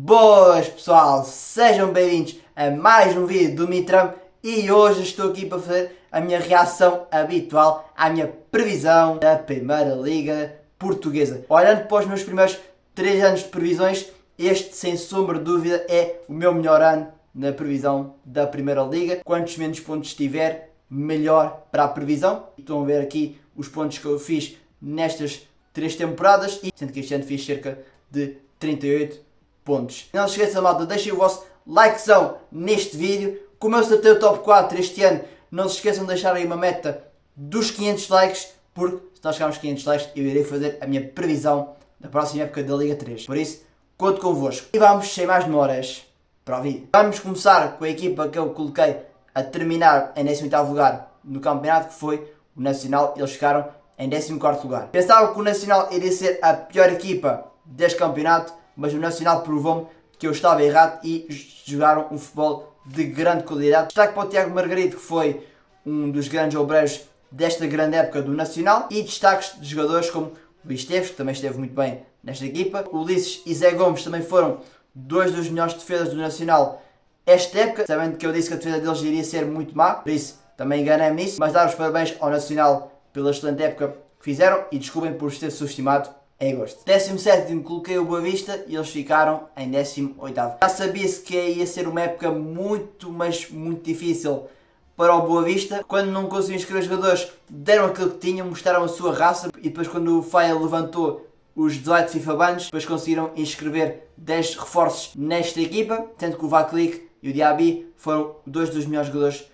Boas pessoal, sejam bem-vindos a mais um vídeo do Mitram e hoje estou aqui para fazer a minha reação habitual à minha previsão da Primeira Liga Portuguesa. Olhando para os meus primeiros 3 anos de previsões, este sem sombra de dúvida é o meu melhor ano na previsão da Primeira Liga. Quantos menos pontos tiver, melhor para a previsão. Estão a ver aqui os pontos que eu fiz nestas 3 temporadas e sendo que este ano fiz cerca de 38 pontos. Não se esqueçam, malta, deixem o vosso likezão neste vídeo. Como eu acertei o top 4 este ano, não se esqueçam de deixar aí uma meta dos 500 likes, porque se nós chegarmos a 500 likes eu irei fazer a minha previsão da próxima época da Liga 3. Por isso, conto convosco. E vamos, sem mais demoras, para o vídeo. Vamos começar com a equipa que eu coloquei a terminar em 18º lugar no campeonato, que foi o Nacional. Eles ficaram em 14º lugar. Pensava que o Nacional iria ser a pior equipa deste campeonato, mas o Nacional provou-me que eu estava errado e jogaram um futebol de grande qualidade. Destaque para o Tiago Margarito, que foi um dos grandes obreiros desta grande época do Nacional, e destaques de jogadores como Luís Teves, que também esteve muito bem nesta equipa. O Ulisses e Zé Gomes também foram dois dos melhores defesas do Nacional esta época, sabendo que eu disse que a defesa deles iria ser muito má, por isso também enganei-me nisso, mas dar os parabéns ao Nacional pela excelente época que fizeram e desculpem por ter subestimado em agosto. 17º coloquei o Boa Vista e eles ficaram em 18º. Já sabia-se que ia ser uma época muito, mas muito difícil para o Boa Vista. Quando não conseguiam inscrever os jogadores, deram aquilo que tinham, mostraram a sua raça e depois quando o Faia levantou os 18 FIFA Bans, depois conseguiram inscrever 10 reforços nesta equipa, sendo que o Vaclik e o Diaby foram dois dos melhores jogadores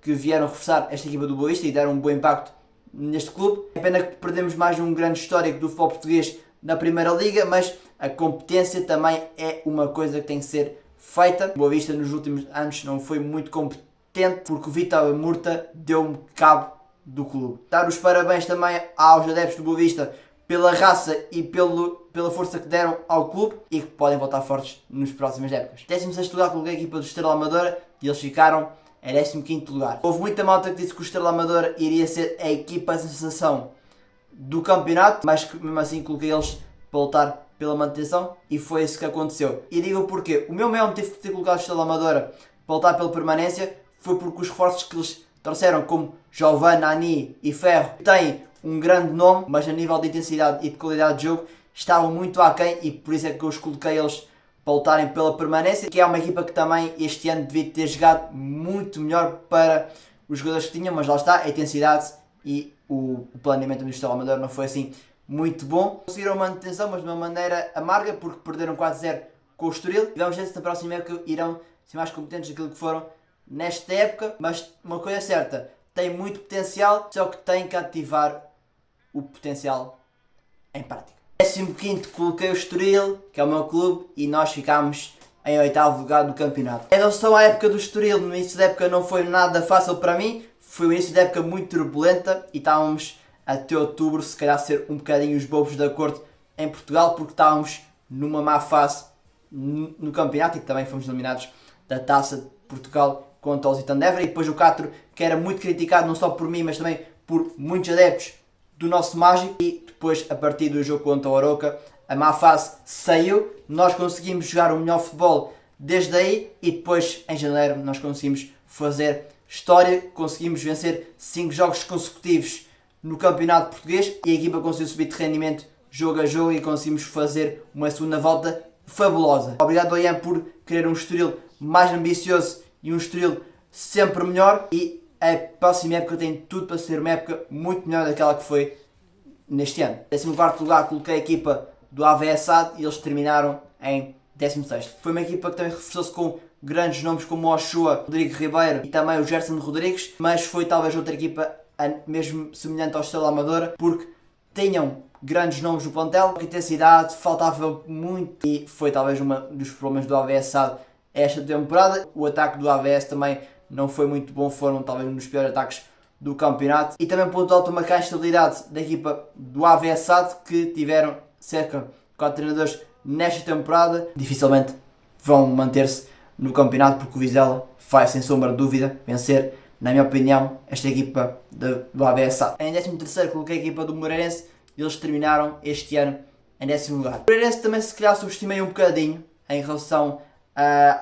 que vieram reforçar esta equipa do Boa Vista e deram um bom impacto neste clube. É pena que perdemos mais um grande histórico do futebol português na Primeira Liga, mas a competência também é uma coisa que tem que ser feita. O Boa Vista nos últimos anos não foi muito competente porque o Vitor Murta deu-me cabo do clube. Dar os parabéns também aos adeptos do Boa Vista pela raça e pela força que deram ao clube e que podem voltar fortes nas próximas épocas. 16º lugar coloquei a equipa do Estrela Amadora e eles ficaram em 15º lugar. Houve muita malta que disse que o Estrela Amadora iria ser a equipa sensação do campeonato, mas que mesmo assim coloquei eles para lutar pela manutenção e foi isso que aconteceu. E digo porquê. O meu maior motivo de ter colocado o Estrela Amadora para lutar pela permanência foi porque os reforços que eles trouxeram, como Jovane, Nani e Ferro, têm um grande nome, mas a nível de intensidade e de qualidade de jogo estavam muito aquém e por isso é que eu os coloquei eles para lutarem pela permanência, que é uma equipa que também este ano devia ter jogado muito melhor para os jogadores que tinham, mas lá está, a intensidade e o planeamento do Estrela Amadora não foi assim muito bom. Conseguiram a manutenção, mas de uma maneira amarga, porque perderam 4-0 com o Estoril. E vamos ver se na próxima época irão ser mais competentes daquilo que foram nesta época, mas uma coisa é certa, tem muito potencial, só que tem que ativar o potencial em prática. 15º coloquei o Estoril, que é o meu clube, e nós ficámos em 8º lugar do campeonato. Em relação à época do Estoril, no início da época não foi nada fácil para mim, foi um início da época muito turbulenta e estávamos até outubro se calhar a ser um bocadinho os bobos da corte em Portugal, porque estávamos numa má fase no campeonato e que também fomos eliminados da Taça de Portugal contra o Lusitano de Évora, e depois o Catro, que era muito criticado não só por mim, mas também por muitos adeptos do nosso Mágico, e depois a partir do jogo contra o Aroca a má fase saiu, nós conseguimos jogar o melhor futebol desde aí e depois em janeiro nós conseguimos fazer história, conseguimos vencer 5 jogos consecutivos no campeonato português e a equipa conseguiu subir de rendimento jogo a jogo e conseguimos fazer uma segunda volta fabulosa. Obrigado, Ian, por querer um Estoril mais ambicioso e um Estoril sempre melhor, e a próxima época tem tudo para ser uma época muito melhor daquela que foi neste ano. Em 14º lugar coloquei a equipa do AVS SAD e eles terminaram em 16º. Foi uma equipa que também reforçou-se com grandes nomes como o Ochoa, Rodrigo Ribeiro e também o Gerson Rodrigues, mas foi talvez outra equipa mesmo semelhante ao Estrela Amadora, porque tinham grandes nomes no plantel, intensidade, faltava muito e foi talvez um dos problemas do AVS SAD esta temporada. O ataque do AVS também não foi muito bom, foram talvez um dos piores ataques do campeonato. E também ponto alto uma caixa de estabilidade da equipa do AVS SAD, que tiveram cerca de 4 treinadores nesta temporada. Dificilmente vão manter-se no campeonato porque o Vizela vai sem sombra de dúvida vencer, na minha opinião, esta equipa do AVS SAD. Em 13º coloquei a equipa do Moreirense e eles terminaram este ano em 10º lugar. O Moreirense também se calhar subestimei um bocadinho em relação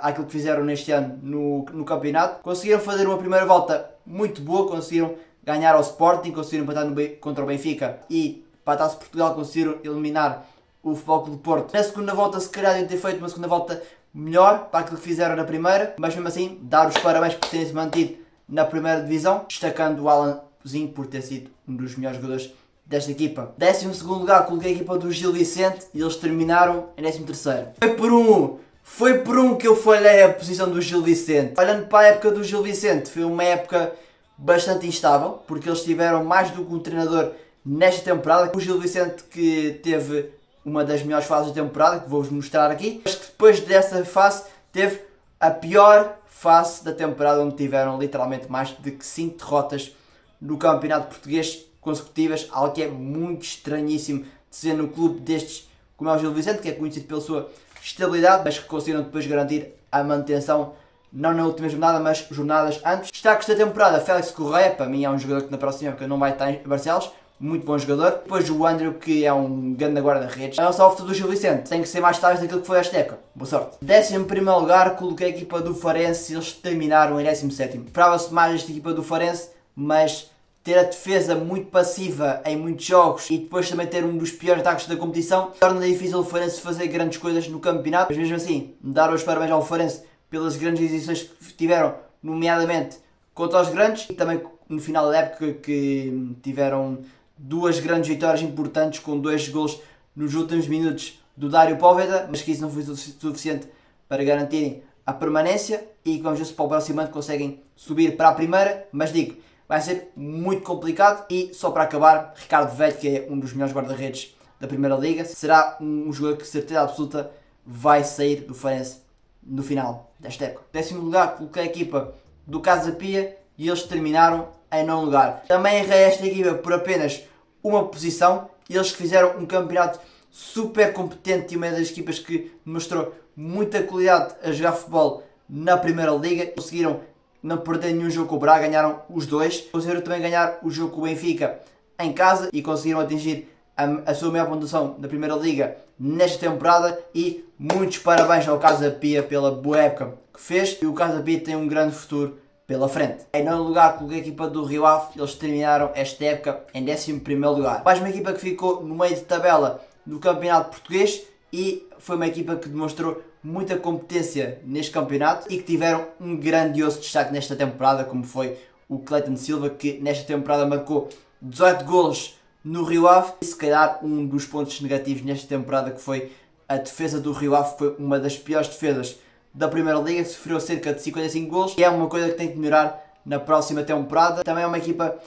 àquilo que fizeram neste ano no campeonato. Conseguiram fazer uma primeira volta muito boa, conseguiram ganhar ao Sporting, conseguiram empatar contra o Benfica e para a Taça de Portugal conseguiram eliminar o Futebol Clube do Porto. Na segunda volta se calhar devem ter feito uma segunda volta melhor para aquilo que fizeram na primeira, mas mesmo assim dar os parabéns por terem se mantido na primeira divisão, destacando o Alanzinho por ter sido um dos melhores jogadores desta equipa. 12º lugar coloquei a equipa do Gil Vicente e eles terminaram em 13º. Foi por um que eu falhei a posição do Gil Vicente. Olhando para a época do Gil Vicente, foi uma época bastante instável, porque eles tiveram mais do que um treinador nesta temporada. O Gil Vicente que teve uma das melhores fases da temporada, que vou-vos mostrar aqui, mas que depois dessa fase teve a pior fase da temporada, onde tiveram literalmente mais de 5 derrotas no campeonato português consecutivas, algo que é muito estranhíssimo de ser no clube destes, como é o Gil Vicente, que é conhecido pela sua estabilidade, mas que conseguiram depois garantir a manutenção, não na última jornada, mas jornadas antes. Destaques da temporada: Félix Correia, para mim é um jogador que na próxima época não vai estar em Barcelos, muito bom jogador. Depois o Andrew, que é um grande guarda-redes. A nossa oferta do Gil Vicente tem que ser mais estável daquilo que foi esta época. Boa sorte. 11º lugar, coloquei a equipa do Farense e eles terminaram em 17º. Esperava-se mais esta equipa do Farense, mas ter a defesa muito passiva em muitos jogos e depois também ter um dos piores ataques da competição torna difícil o Farense fazer grandes coisas no campeonato. Mas mesmo assim, dar os parabéns ao Farense pelas grandes exibições que tiveram, nomeadamente contra os grandes, e também no final da época que tiveram duas grandes vitórias importantes com 2 golos nos últimos minutos do Dário Póveda, mas que isso não foi suficiente para garantirem a permanência e que vamos ver se para o próximo ano conseguem subir para a primeira, mas digo, vai ser muito complicado. E só para acabar, Ricardo Velho, que é um dos melhores guarda-redes da Primeira Liga, será um jogador que certeza absoluta vai sair do Farense no final desta época. 10º lugar, coloquei a equipa do Casa Pia e eles terminaram em 9º lugar. Também errei esta equipa por apenas uma posição, eles que fizeram um campeonato super competente e uma das equipas que mostrou muita qualidade a jogar futebol na Primeira Liga. Conseguiram não perder nenhum jogo com o Braga, ganharam os 2. Conseguiram também ganhar o jogo com o Benfica em casa e conseguiram atingir a sua maior pontuação na Primeira Liga nesta temporada. E muitos parabéns ao Casa Pia pela boa época que fez, e o Casa Pia tem um grande futuro pela frente. Em 9º lugar, coloquei a equipa do Rio Ave, eles terminaram esta época em 11º lugar. Mais uma equipa que ficou no meio de tabela do campeonato português e foi uma equipa que demonstrou muita competência neste campeonato e que tiveram um grandioso destaque nesta temporada, como foi o Cleiton Silva, que nesta temporada marcou 18 golos no Rio Ave. E se calhar um dos pontos negativos nesta temporada, que foi a defesa do Rio Ave, foi uma das piores defesas da Primeira Liga, sofreu cerca de 55 golos e é uma coisa que tem que melhorar na próxima temporada. Também é uma equipa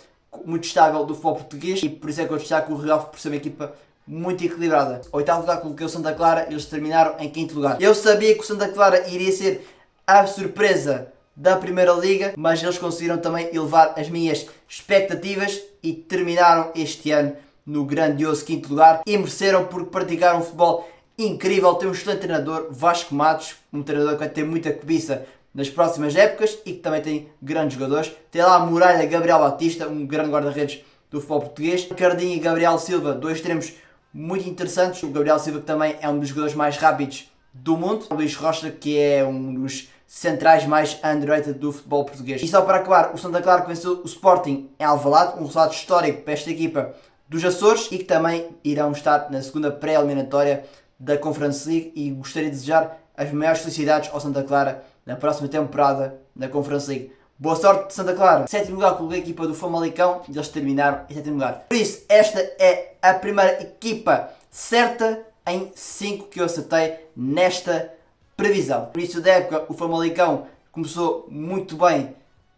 muito estável do futebol português e por isso é que eu destaco o Rio Ave por ser uma equipa muito equilibrada. 8º lugar coloquei o Santa Clara, eles terminaram em 5º lugar. Eu sabia que o Santa Clara iria ser a surpresa da Primeira Liga, mas eles conseguiram também elevar as minhas expectativas e terminaram este ano no grandioso 5º lugar e mereceram, porque praticaram um futebol incrível. Tem um excelente treinador, Vasco Matos, um treinador que vai ter muita cobiça nas próximas épocas e que também tem grandes jogadores. Tem lá a Muralha, Gabriel Batista, um grande guarda-redes do futebol português. Cardinho e Gabriel Silva, 2 extremos muito interessantes. O Gabriel Silva, que também é um dos jogadores mais rápidos do mundo. O Luís Rocha, que é um dos centrais mais underrated do futebol português. E só para acabar, o Santa Clara que venceu o Sporting em Alvalade, um resultado histórico para esta equipa dos Açores e que também irão estar na segunda pré-eliminatória da Conference League, e gostaria de desejar as maiores felicidades ao Santa Clara na próxima temporada da Conference League. Boa sorte de Santa Clara. 7º lugar coloquei a equipa do Famalicão e eles terminaram em 7º lugar. Por isso, esta é a primeira equipa certa em 5 que eu acertei nesta previsão. No início da época, o Famalicão começou muito bem,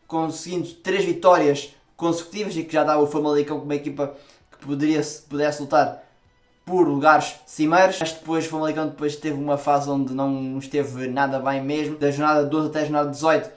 conseguindo 3 vitórias consecutivas e que já dava o Famalicão como uma equipa que pudesse lutar por lugares cimeiros. Mas depois o Famalicão teve uma fase onde não esteve nada bem mesmo, da jornada 12 até a jornada 18,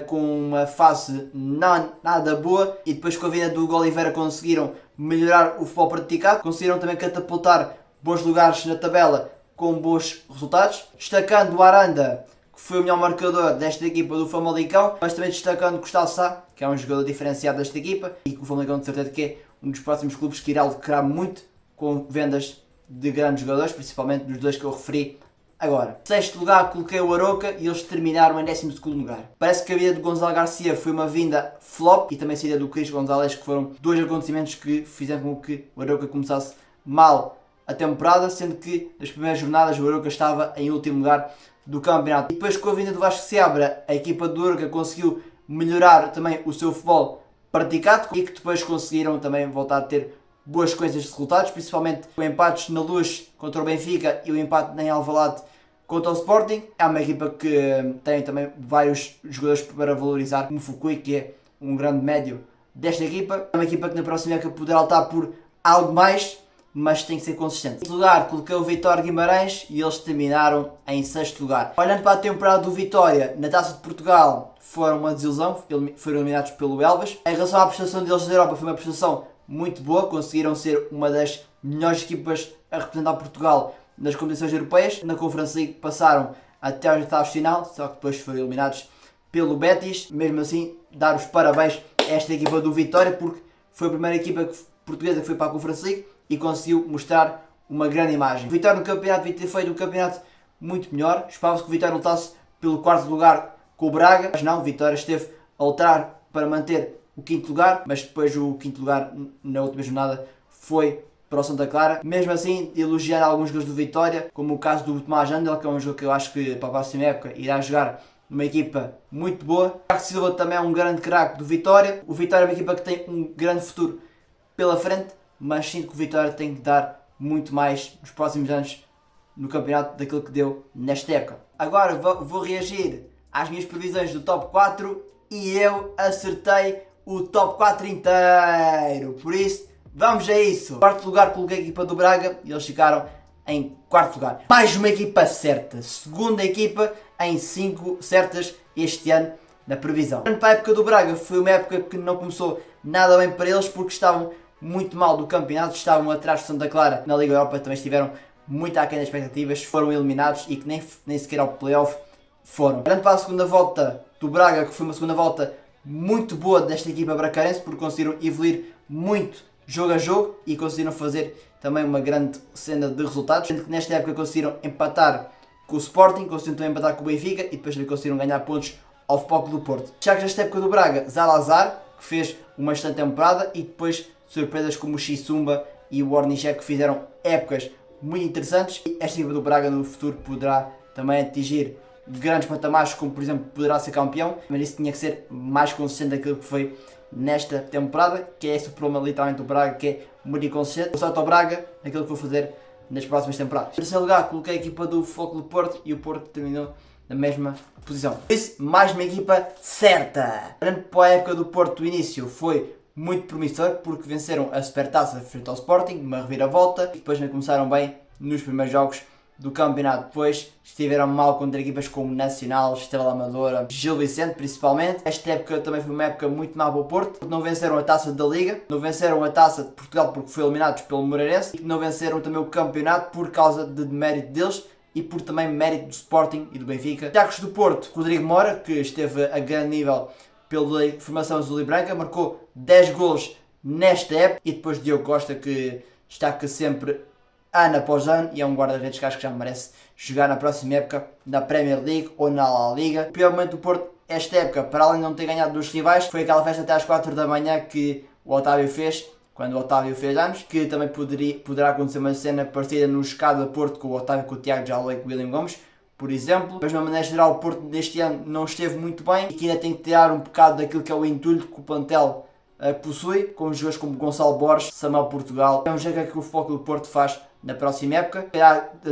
com uma fase não nada boa, e depois com a vinda do Hugo Oliveira conseguiram melhorar o futebol praticado, conseguiram também catapultar bons lugares na tabela com bons resultados, destacando o Aranda, que foi o melhor marcador desta equipa do Famalicão, mas também destacando Gustavo Sá, que é um jogador diferenciado desta equipa e que o Famalicão de certeza que é um dos próximos clubes que irá lucrar muito com vendas de grandes jogadores, principalmente dos 2 que eu referi Agora, sexto lugar coloquei o Arouca e eles terminaram em 12º lugar. Parece que a vida de Gonçalo Garcia foi uma vinda flop e também a saída do Cris Gonzalez, que foram dois acontecimentos que fizeram com que o Arouca começasse mal a temporada, sendo que nas primeiras jornadas o Arouca estava em último lugar do campeonato. E depois com a vinda do Vasco Seabra, a equipa do Arouca conseguiu melhorar também o seu futebol praticado e que depois conseguiram também voltar a ter boas sequências de resultados, principalmente com empates na Luz contra o Benfica e o empate em Alvalade contra o Sporting. É uma equipa que tem também vários jogadores para valorizar, como Fukui, que é um grande médio desta equipa. É uma equipa que na próxima época poderá lutar por algo mais, mas tem que ser consistente. Em quinto lugar coloquei o Vitória Guimarães e eles terminaram em sexto lugar. Olhando para a temporada do Vitória na Taça de Portugal, foram uma desilusão, foram eliminados pelo Elvas. Em relação à prestação deles na Europa, foi uma prestação muito boa, conseguiram ser uma das melhores equipas a representar Portugal nas competições europeias. Na Conference League passaram até aos oitavos de final, só que depois foram eliminados pelo Betis. Mesmo assim, dar os parabéns a esta equipa do Vitória, porque foi a primeira equipa portuguesa que foi para a Conference League e conseguiu mostrar uma grande imagem. O Vitória no campeonato devia ter feito um campeonato muito melhor. Esperava-se que o Vitória lutasse pelo quarto lugar com o Braga, mas não, o Vitória esteve a lutar para manter o quinto lugar, mas depois o quinto lugar na última jornada foi para o Santa Clara. Mesmo assim, elogiar alguns jogadores do Vitória, como o caso do Tomás Andel, que é um jogador que eu acho que para a próxima época irá jogar numa equipa muito boa. Tiago Silva também é um grande craque do Vitória. O Vitória é uma equipa que tem um grande futuro pela frente, mas sinto que o Vitória tem que dar muito mais nos próximos anos no campeonato daquilo que deu nesta época. Agora vou reagir às minhas previsões do top 4 e eu acertei o top 4 inteiro, por isso vamos a isso. Quarto lugar coloquei a equipa do Braga e eles ficaram em quarto lugar. Mais uma equipa certa, segunda equipa em 5 certas este ano na previsão. Para a época do Braga foi uma época que não começou nada bem para eles porque estavam muito mal do campeonato, estavam atrás de Santa Clara na Liga Europa, também estiveram muito aquém das expectativas, foram eliminados e que nem sequer ao playoff foram. Olhando para a segunda volta do Braga, que foi uma segunda volta muito boa desta equipa bracarense, porque conseguiram evoluir muito jogo a jogo e conseguiram fazer também uma grande cena de resultados, sendo que nesta época conseguiram empatar com o Sporting, conseguiram também empatar com o Benfica e depois conseguiram ganhar pontos ao Futebol Clube do Porto. Já que nesta época do Braga, Zalazar, que fez uma excelente temporada, e depois surpresas como o Xisumba e o Ornijek, que fizeram épocas muito interessantes. E esta equipa do Braga no futuro poderá também atingir grandes patamares, como por exemplo poderá ser campeão, mas isso tinha que ser mais consistente daquilo que foi nesta temporada, que é esse o problema literalmente do Braga, que é muito inconsistente. Eu salto ao Braga naquilo que vou fazer nas próximas temporadas. Em terceiro lugar coloquei a equipa do Futebol Clube do Porto e o Porto terminou na mesma posição. Por isso, mais uma equipa certa. Olhando para a época do Porto do início, foi muito promissor porque venceram a Supertaça frente ao Sporting, uma reviravolta, e depois não começaram bem nos primeiros jogos do campeonato. Depois estiveram mal contra equipas como Nacional, Estrela Amadora, Gil Vicente principalmente. Esta época também foi uma época muito má para o Porto, porque não venceram a Taça da Liga, não venceram a Taça de Portugal porque foram eliminados pelo Moreirense, e não venceram também o campeonato por causa de mérito deles e por também mérito do Sporting e do Benfica. Jacos do Porto, Rodrigo Mora, que esteve a grande nível pela formação azul e branca, marcou 10 golos nesta época, e depois Diogo Costa, que destaca sempre ano após ano e é um guarda-redes que acho que já merece jogar na próxima época na Premier League ou na La Liga. O pior momento do Porto esta época, para além de não ter ganhado dos rivais, foi aquela festa até às 4 da manhã que o Otávio fez, quando o Otávio fez anos, que também poderá acontecer uma cena parecida no Escada Porto com o Otávio, com o Tiago Jalou e com o William Gomes, por exemplo. Mas de uma maneira geral o Porto neste ano não esteve muito bem e que ainda tem que tirar um bocado daquilo que é o entulho que o plantel possui, com jogadores como Gonçalo Borges, Samuel Portugal. Vamos ver o que é que o Futebol Clube do Porto faz na próxima época.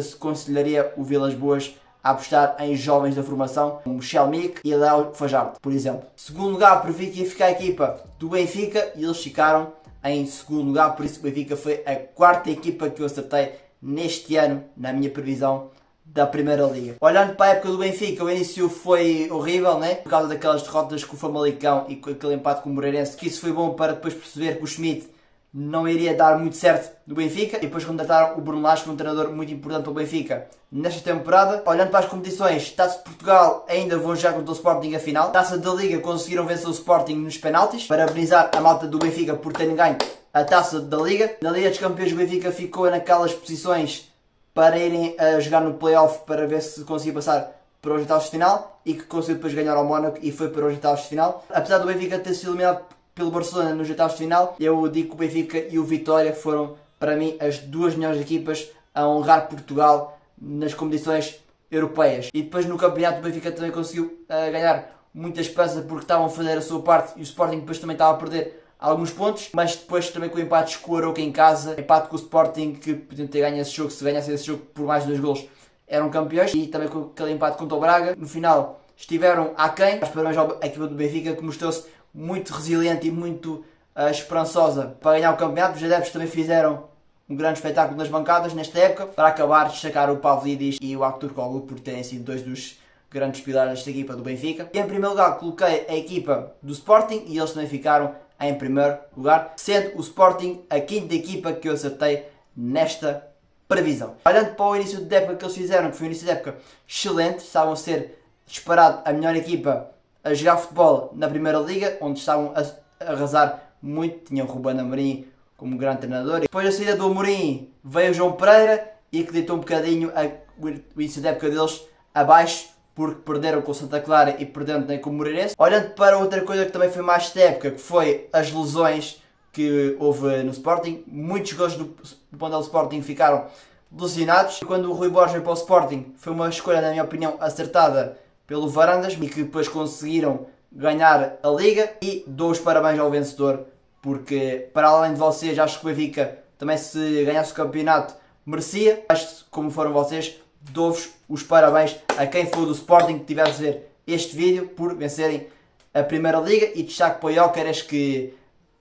Se aconselharia o Vilas Boas a apostar em jovens da formação, como Shelmick e Léo Fajardo, por exemplo. Segundo lugar, previ que ia ficar a equipa do Benfica e eles ficaram em segundo lugar, por isso o Benfica foi a quarta equipa que eu acertei neste ano na minha previsão da Primeira Liga. Olhando para a época do Benfica, o início foi horrível, né? Por causa daquelas derrotas com o Famalicão e com aquele empate com o Moreirense, que isso foi bom para depois perceber que o Schmidt não iria dar muito certo no Benfica, e depois contrataram o Bruno Lage, que é um treinador muito importante para o Benfica nesta temporada. Olhando para as competições, Taça de Portugal ainda vão jogar contra o Sporting a final. Taça da Liga conseguiram vencer o Sporting nos penaltis, parabenizar a malta do Benfica por terem ganho a Taça da Liga. Na Liga dos Campeões o Benfica ficou naquelas posições para irem a jogar no playoff para ver se conseguia passar para os oitavos de final e que conseguiu depois ganhar ao Mónaco e foi para os oitavos de final. Apesar do Benfica ter sido eliminado pelo Barcelona nos oitavos de final, eu digo que o Benfica e o Vitória foram para mim as duas melhores equipas a honrar Portugal nas competições europeias. E depois no campeonato o Benfica também conseguiu ganhar muita esperança porque estavam a fazer a sua parte e o Sporting depois também estava a perder alguns pontos, mas depois também com o empate com o Arouca em casa, empate com o Sporting que podiam ter ganho esse jogo, se ganhasse esse jogo por mais de 2 golos eram campeões, e também com aquele empate contra o Braga, no final estiveram aquém, mas parabéns à equipa do Benfica que mostrou-se muito resiliente e muito esperançosa para ganhar o campeonato. Os adeptos também fizeram um grande espetáculo nas bancadas nesta época, para acabar de destacar o Pavlidis e o Aktürkoğlu por terem sido dois dos grandes pilares desta equipa do Benfica. E em primeiro lugar coloquei a equipa do Sporting e eles também ficaram em primeiro lugar, sendo o Sporting a quinta equipa que eu acertei nesta previsão. Olhando para o início de época que eles fizeram, que foi um início de época excelente, estavam a ser disparado a melhor equipa a jogar futebol na Primeira Liga, onde estavam a arrasar muito, tinham o Ruben Amorim como grande treinador. E depois da saída do Amorim veio o João Pereira e que deitou um bocadinho o início da época deles abaixo, porque perderam com o Santa Clara e perderam também com o Moreirense. Olhando para outra coisa que também foi mais esta época, que foi as lesões que houve no Sporting, muitos jogadores do plantel do Sporting ficaram lesionados. Quando o Rui Borges veio para o Sporting, foi uma escolha, na minha opinião, acertada pelo Varandas e que depois conseguiram ganhar a Liga. E dou os parabéns ao vencedor, porque para além de vocês, acho que o Benfica também, se ganhasse o campeonato, merecia. Mas como foram vocês, dou-vos os parabéns a quem for do Sporting que tiver a ver este vídeo por vencerem a Primeira Liga. E destaque para o Gyökeres, que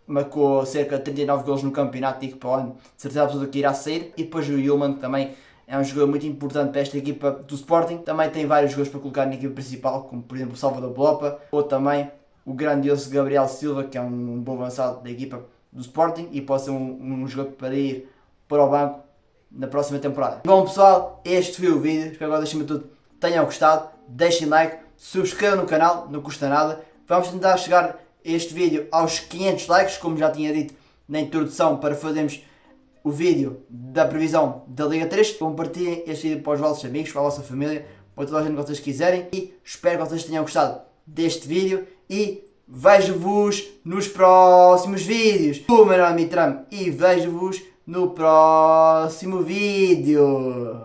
marcou cerca de 39 golos no campeonato e que para o ano de certeza absoluta que irá sair. E depois o Yulman, que também é um jogador muito importante para esta equipa do Sporting. Também tem vários jogadores para colocar na equipa principal, como por exemplo o Salvador Blopa, ou também o grandioso Gabriel Silva, que é um bom avançado da equipa do Sporting e pode ser um jogador para ir para o banco na próxima temporada. Bom pessoal, este foi o vídeo, espero que acima de tudo tenham gostado, deixem like, subscrevam no canal, não custa nada. Vamos tentar chegar este vídeo aos 500 likes, como já tinha dito na introdução, para fazermos o vídeo da previsão da Liga 3. Compartilhem este vídeo para os vossos amigos, para a vossa família, para toda a gente que vocês quiserem, e espero que vocês tenham gostado deste vídeo e vejo-vos nos próximos vídeos. O meu nome é Mitram e vejo-vos no próximo vídeo.